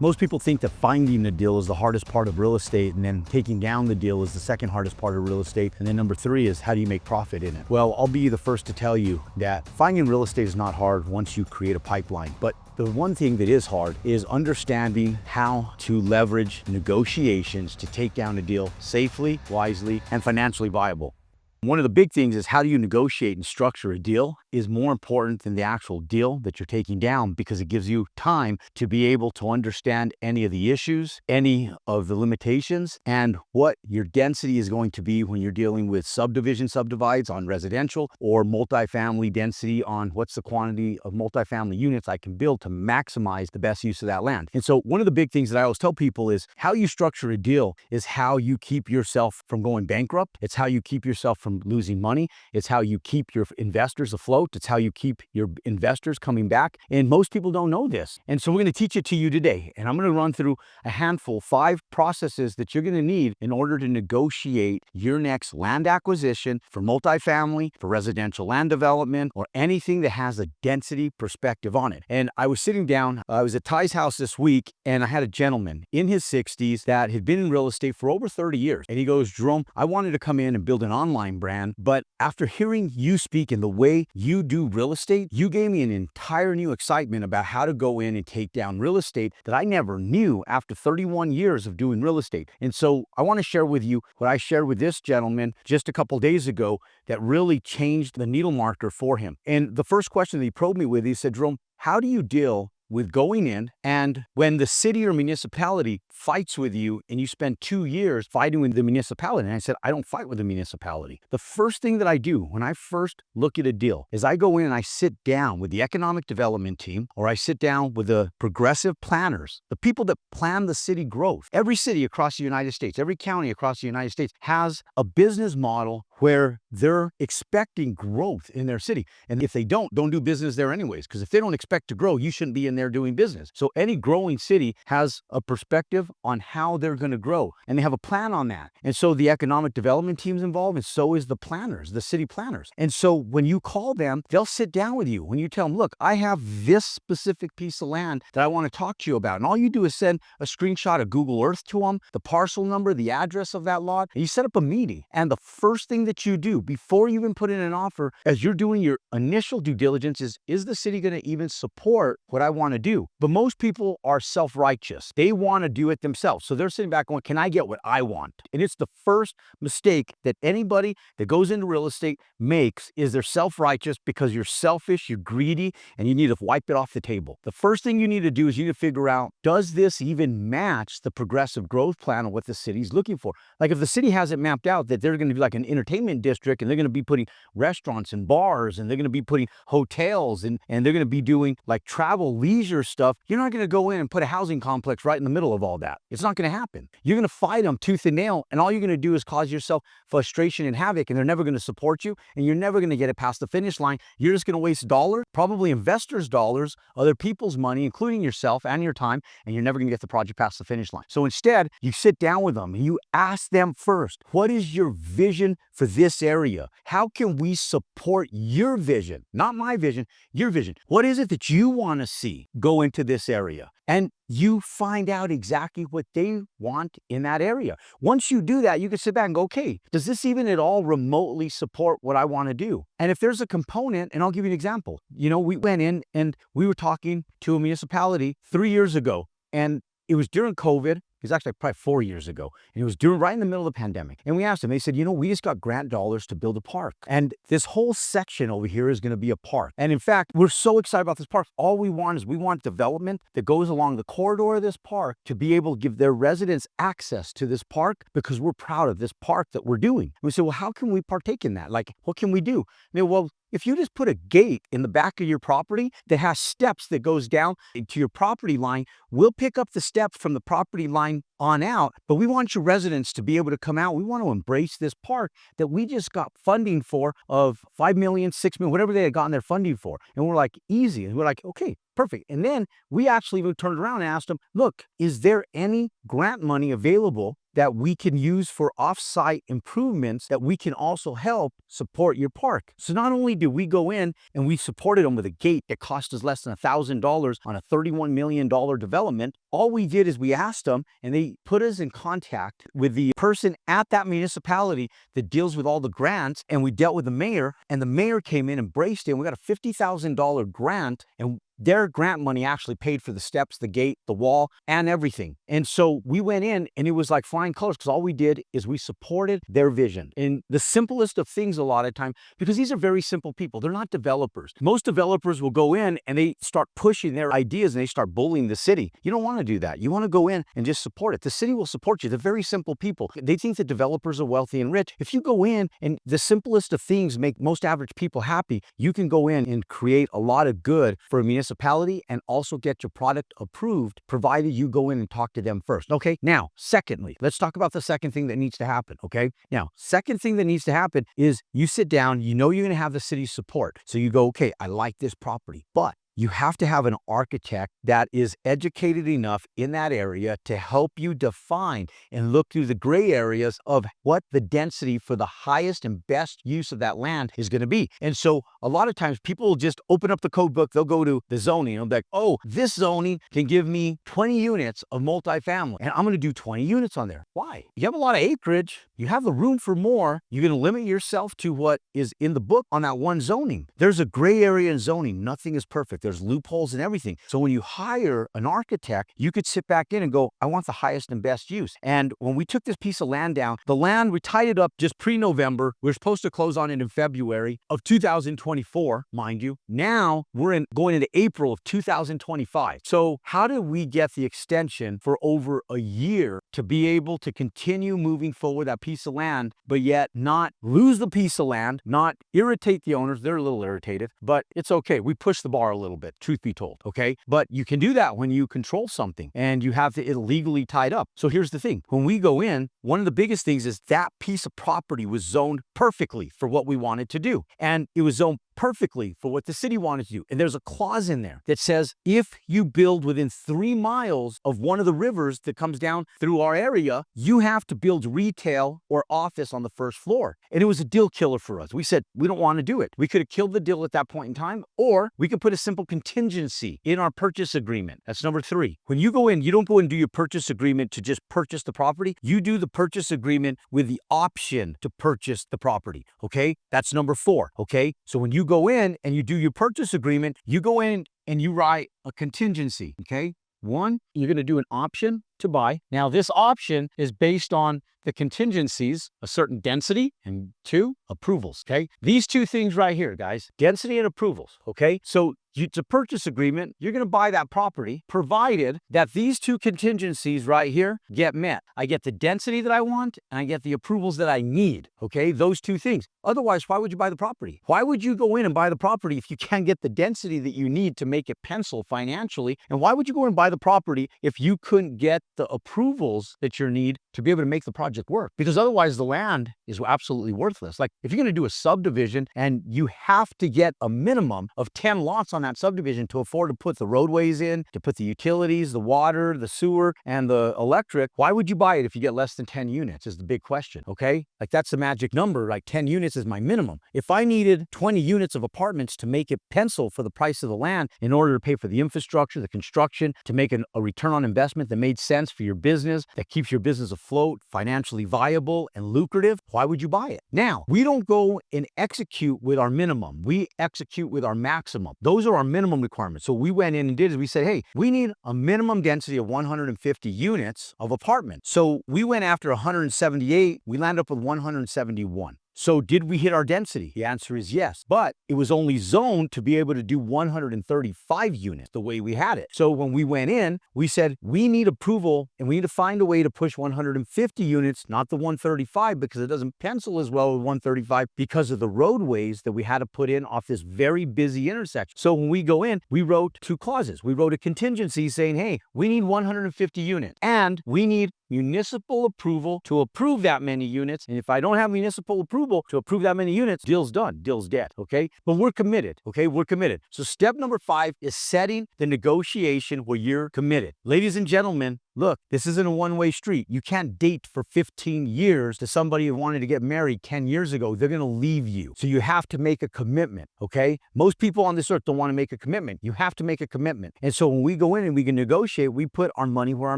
Most people think that finding a deal is the hardest part of real estate, and then taking down the deal is the second hardest part of real estate. And then number three is, how do you make profit in it? Well, I'll be the first to tell you that finding real estate is not hard once you create a pipeline. But the one thing that is hard is understanding how to leverage negotiations to take down a deal safely, wisely, and financially viable. One of the big things is, how do you negotiate and structure a deal is more important than the actual deal that you're taking down, because it gives you time to be able to understand any of the issues, any of the limitations, and what your density is going to be when you're dealing with subdivides on residential, or multifamily density on what's the quantity of multifamily units I can build to maximize the best use of that land. And so one of the big things that I always tell people is, how you structure a deal is how you keep yourself from going bankrupt. It's how you keep yourself from losing money. It's how you keep your investors afloat. It's how you keep your investors coming back. And most people don't know this. And so we're going to teach it to you today. And I'm going to run through a handful, 5 processes that you're going to need in order to negotiate your next land acquisition for multifamily, for residential land development, or anything that has a density perspective on it. And I was sitting down, I was at Ty's house this week, and I had a gentleman in his 60s that had been in real estate for over 30 years. And he goes, Jerome, I wanted to come in and build an online brand, but after hearing you speak and the way you do real estate, you gave me an entire new excitement about how to go in and take down real estate that I never knew after 31 years of doing real estate. And so I want to share with you what I shared with this gentleman just a couple days ago that really changed the needle marker for him. And the first question that he probed me with, he said, Jerome, how do you deal with going in and when the city or municipality fights with you and you spend 2 years fighting with the municipality? And I said, I don't fight with the municipality. The first thing that I do when I first look at a deal is I go in and I sit down with the economic development team, or I sit down with the progressive planners, the people that plan the city growth. Every city across the United States, every county across the United States has a business model where they're expecting growth in their city. And if they don't do business there anyways, because if they don't expect to grow, you shouldn't be in there doing business. So any growing city has a perspective on how they're going to grow, and they have a plan on that. And so the economic development team's involved, and so is the planners, the city planners. And so when you call them, they'll sit down with you. When you tell them, look, I have this specific piece of land that I want to talk to you about. And all you do is send a screenshot of Google Earth to them, the parcel number, the address of that lot, and you set up a meeting. And the first thing that you do before you even put in an offer, as you're doing your initial due diligence, is the city going to even support what I want to do? But most people are self-righteous. They want to do it themselves. So they're sitting back going, can I get what I want? And it's the first mistake that anybody that goes into real estate makes, is they're self-righteous because you're selfish, you're greedy, and you need to wipe it off the table. The first thing you need to do is you need to figure out, does this even match the progressive growth plan of what the city's looking for? Like, if the city has it mapped out that they're going to be like an entertainment district, and they're going to be putting restaurants and bars, and they're going to be putting hotels, and they're going to be doing like travel leisure stuff, you're not going to go in and put a housing complex right in the middle of all that. It's not going to happen. You're going to fight them tooth and nail, and all you're going to do is cause yourself frustration and havoc, and they're never going to support you, and you're never going to get it past the finish line. You're just going to waste dollars, probably investors' dollars, other people's money, including yourself and your time, and you're never going to get the project past the finish line. So instead, you sit down with them and you ask them first, what is your vision for this area? How can we support your vision? Not my vision, your vision. What is it that you want to see go into this area? And you find out exactly what they want in that area. Once you do that, you can sit back and go, okay, does this even at all remotely support what I want to do? And if there's a component, and I'll give you an example. You know, we went in and we were talking to a municipality 3 years ago, and it was during COVID. It was actually probably 4 years ago. And it was right in the middle of the pandemic. And we asked them, they said, you know, we just got grant dollars to build a park. And this whole section over here is going to be a park. And in fact, we're so excited about this park. All we want is, we want development that goes along the corridor of this park to be able to give their residents access to this park, because we're proud of this park that we're doing. And we said, well, how can we partake in that? Like, what can we do? And they, well, if you just put a gate in the back of your property that has steps that goes down to your property line, we'll pick up the steps from the property line on out, but we want your residents to be able to come out. We want to embrace this park that we just got funding for of 5 million, 6 million, whatever they had gotten their funding for. And we're like, easy. And we're like, okay, perfect. And then we actually even turned around and asked them, look, is there any grant money available that we can use for off-site improvements that we can also help support your park. So not only did we go in and we supported them with a gate that cost us less than $1,000 on a $31 million development, all we did is we asked them and they put us in contact with the person at that municipality that deals with all the grants, and we dealt with the mayor, and the mayor came in, embraced it, and we got a $50,000 grant, and their grant money actually paid for the steps, the gate, the wall, and everything. And so we went in and it was like flying colors, because all we did is we supported their vision in the simplest of things a lot of time, because these are very simple people. They're not developers. Most developers will go in and they start pushing their ideas and they start bullying the city. You don't want to do that. You want to go in and just support it. The city will support you. They're very simple people. They think that developers are wealthy and rich. If you go in and the simplest of things make most average people happy, you can go in and create a lot of good for a municipality and also get your product approved, provided you go in and talk to them first. Okay, now, secondly, let's talk about the second thing that needs to happen, okay? Now, second thing that needs to happen is you sit down, you know you're gonna have the city's support. So you go, okay, I like this property, but you have to have an architect that is educated enough in that area to help you define and look through the gray areas of what the density for the highest and best use of that land is going to be. And so a lot of times people will just open up the code book, they'll go to the zoning, and they'll be like, oh, this zoning can give me 20 units of multifamily, and I'm going to do 20 units on there. Why? You have a lot of acreage, you have the room for more, you're going to limit yourself to what is in the book on that one zoning. There's a gray area in zoning. Nothing is perfect. There's loopholes and everything. So when you hire an architect, you could sit back in and go, I want the highest and best use. And when we took this piece of land down, the land, we tied it up just pre-November. We're supposed to close on it in February of 2024, mind you. Now we're going into April of 2025. So how did we get the extension for over a year to be able to continue moving forward that piece of land, but yet not lose the piece of land, not irritate the owners? They're a little irritated, but it's okay. We pushed the bar a little bit, truth be told, okay? But you can do that when you control something and you have it illegally tied up. So here's the thing. When we go in, one of the biggest things is that piece of property was zoned perfectly for what we wanted to do. And it was zoned perfectly for what the city wanted to do. And there's a clause in there that says, if you build within 3 miles of one of the rivers that comes down through our area, you have to build retail or office on the first floor. And it was a deal killer for us. We said, we don't want to do it. We could have killed the deal at that point in time, or we could put a simple contingency in our purchase agreement. That's number 3. When you go in, you don't go and do your purchase agreement to just purchase the property. You do the purchase agreement with the option to purchase the property, okay? That's number 4, okay? So when you go in and you do your purchase agreement, you go in and you write a contingency, okay? 1, you're going to do an option to buy. Now, this option is based on the contingencies, a certain density, and 2, approvals, okay? These 2 things right here, guys, density and approvals, okay? So it's a purchase agreement. You're going to buy that property, provided that these 2 contingencies right here get met. I get the density that I want, and I get the approvals that I need, okay? Those 2 things. Otherwise, why would you buy the property? Why would you go in and buy the property if you can't get the density that you need to make it pencil financially? And why would you go and buy the property if you couldn't get the approvals that you need to be able to make the project work? Because otherwise the land is absolutely worthless. Like if you're going to do a subdivision and you have to get a minimum of 10 lots on that subdivision to afford to put the roadways in, to put the utilities, the water, the sewer, and the electric, why would you buy it if you get less than 10 units is the big question, okay? Like that's the magic number, like 10 units is my minimum. If I needed 20 units of apartments to make it pencil for the price of the land in order to pay for the infrastructure, the construction, to make a return on investment that made sense for your business, that keeps your business afloat, financially viable and lucrative, why would you buy it? Now, we don't go and execute with our minimum. We execute with our maximum. Those are our minimum requirements. So we went in and did is we said, hey, we need a minimum density of 150 units of apartments. So we went after 178, we landed up with 171. So did we hit our density? The answer is yes, but it was only zoned to be able to do 135 units the way we had it. So when we went in, we said, we need approval and we need to find a way to push 150 units, not the 135, because it doesn't pencil as well with 135 because of the roadways that we had to put in off this very busy intersection. So when we go in, we wrote 2 clauses. We wrote a contingency saying, hey, we need 150 units and we need municipal approval to approve that many units. And if I don't have municipal approval to approve that many units, deal's done, deal's dead, okay? But we're committed, okay? We're committed. So step number 5 is setting the negotiation where you're committed. Ladies and gentlemen, look, this isn't a one-way street. You can't date for 15 years to somebody who wanted to get married 10 years ago. They're going to leave you. So you have to make a commitment, okay? Most people on this earth don't want to make a commitment. You have to make a commitment. And so when we go in and we can negotiate, we put our money where our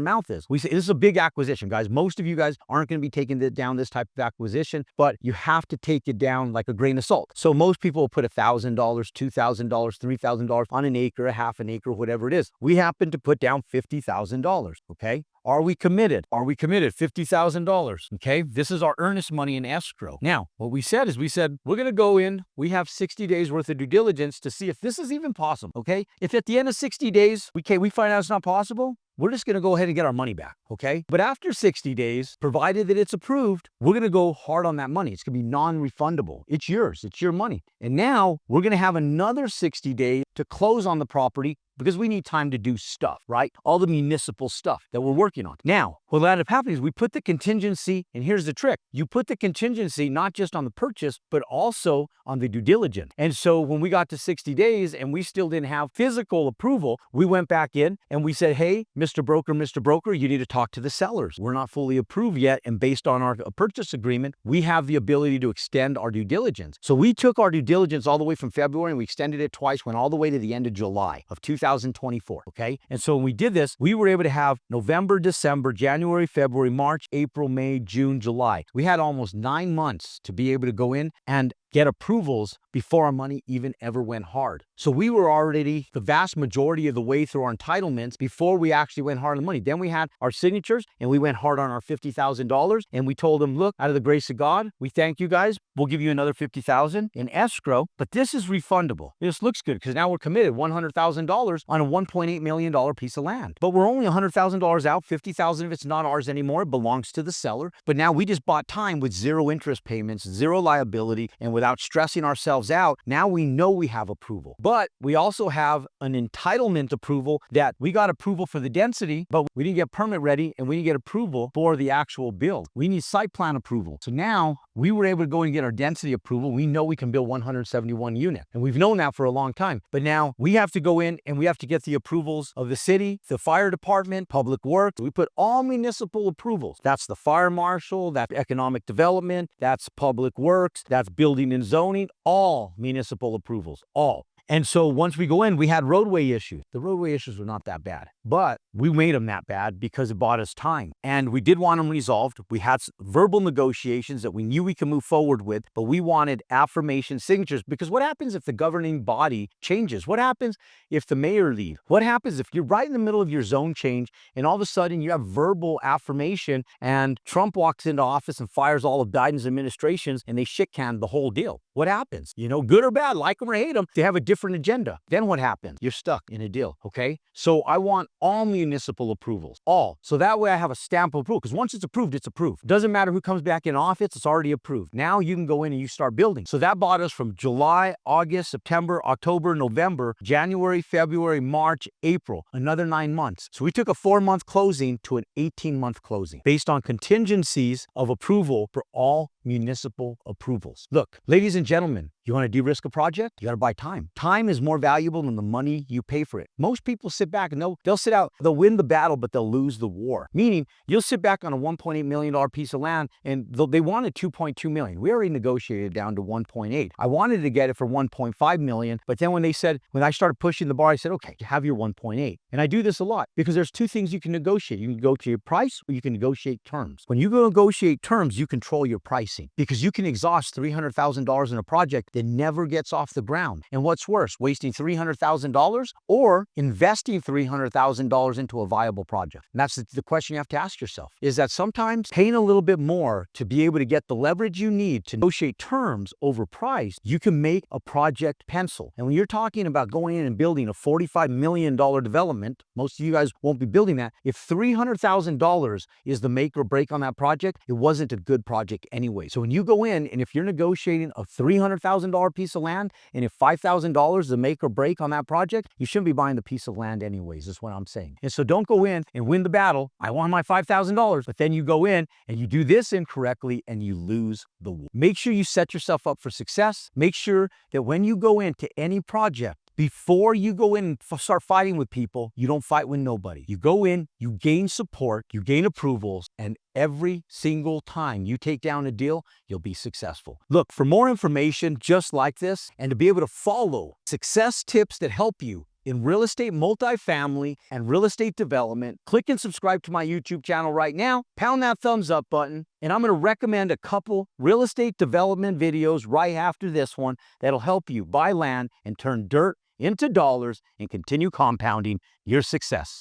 mouth is. We say, this is a big acquisition, guys. Most of you guys aren't going to be taking down this type of acquisition, but you have to take it down like a grain of salt. So most people will put $1,000, $2,000, $3,000 on an acre, a half an acre, whatever it is. We happen to put down $50,000, okay? Are we committed? Are we committed? $50,000, okay? This is our earnest money in escrow. Now, what we said is we're going to go in. We have 60 days worth of due diligence to see if this is even possible, okay? If at the end of 60 days, we find out it's not possible, we're just going to go ahead and get our money back, okay? But after 60 days, provided that it's approved, we're going to go hard on that money. It's going to be non-refundable. It's yours. It's your money. And now we're going to have another 60 days to close on the property because we need time to do stuff, right? All the municipal stuff that we're working on. Now, what will end up happening is we put the contingency, and here's the trick. You put the contingency not just on the purchase, but also on the due diligence. And so when we got to 60 days and we still didn't have physical approval, we went back in and we said, hey, Mr. Broker, you need to talk to the sellers. We're not fully approved yet. And based on our purchase agreement, we have the ability to extend our due diligence. So we took our due diligence all the way from February and we extended it twice, went all the way to the end of July of 2024, okay? And so when we did this, we were able to have November, December, January, February, March, April, May, June, July. We had almost 9 months to be able to go in and get approvals before our money even ever went hard. So we were already the vast majority of the way through our entitlements before we actually went hard on the money. Then we had our signatures and we went hard on our $50,000 and we told them, look, out of the grace of God, we thank you guys. We'll give you another $50,000 in escrow, but this is refundable. This looks good because now we're committed $100,000 on a $1.8 million piece of land. But we're only $100,000 out. $50,000 of it's not ours anymore. It belongs to the seller. But now we just bought time with zero interest payments, zero liability, and without stressing ourselves out. Now we know we have approval. But we also have an entitlement approval that we got approval for the density, but we didn't get permit ready and we didn't get approval for the actual build. We need site plan approval. So now we were able to go and get our density approval. We know we can build 171 units. And we've known that for a long time. But now we have to go in and we have to get the approvals of the city, the fire department, public works. We put all municipal approvals. That's the fire marshal, that's economic development, that's public works, that's building and zoning, all municipal approvals, all. And so once we go in, we had roadway issues. The roadway issues were not that bad, but we made them that bad because it bought us time. And we did want them resolved. We had verbal negotiations that we knew we could move forward with, but we wanted affirmation signatures because what happens if the governing body changes? What happens if the mayor leaves? What happens if you're right in the middle of your zone change and all of a sudden you have verbal affirmation and Trump walks into office and fires all of Biden's administrations and they shit can the whole deal? What happens? You know, good or bad, like them or hate them, they have a different agenda. Then what happens? You're stuck in a deal, okay? So I want all municipal approvals, all. So that way I have a stamp of approval, because once it's approved, it's approved. Doesn't matter who comes back in office, it's already approved. Now you can go in and you start building. So that bought us from July, August, September, October, November, January, February, March, April, another 9 months. So we took a 4-month closing to an 18-month closing based on contingencies of approval for all municipal approvals. Look, ladies and gentlemen, you want to de-risk a project? You got to buy time. Time is more valuable than the money you pay for it. Most people sit back and they'll sit out, they'll win the battle, but they'll lose the war. Meaning, you'll sit back on a $1.8 million piece of land and they wanted $2.2 million. We already negotiated down to 1.8. I wanted to get it for 1.5 million, but then when I started pushing the bar, I said, okay, have your 1.8. And I do this a lot because there's two things you can negotiate. You can negotiate your price or you can negotiate terms. When you go negotiate terms, you control your pricing because you can exhaust $300,000 in a project that never gets off the ground. And what's worse, wasting $300,000 or investing $300,000 into a viable project? And that's the question you have to ask yourself, is that sometimes paying a little bit more to be able to get the leverage you need to negotiate terms over price, you can make a project pencil. And when you're talking about going in and building a $45 million development, most of you guys won't be building that. If $300,000 is the make or break on that project, it wasn't a good project anyway. So when you go in and if you're negotiating a $300,000 piece of land and if $5,000 is the make or break on that project, you shouldn't be buying the piece of land anyways, is what I'm saying. And so don't go in and win the battle. I want my $5,000, but then you go in and you do this incorrectly and you lose the war. Make sure you set yourself up for success. Make sure that when you go into any project, Before you go in and start fighting with people, you don't fight with nobody. You go in, you gain support, you gain approvals, and every single time you take down a deal, you'll be successful. Look, for more information just like this, and to be able to follow success tips that help you in real estate multifamily and real estate development, click and subscribe to my YouTube channel right now, pound that thumbs up button, and I'm gonna recommend a couple real estate development videos right after this one that'll help you buy land and turn dirt into dollars and continue compounding your success.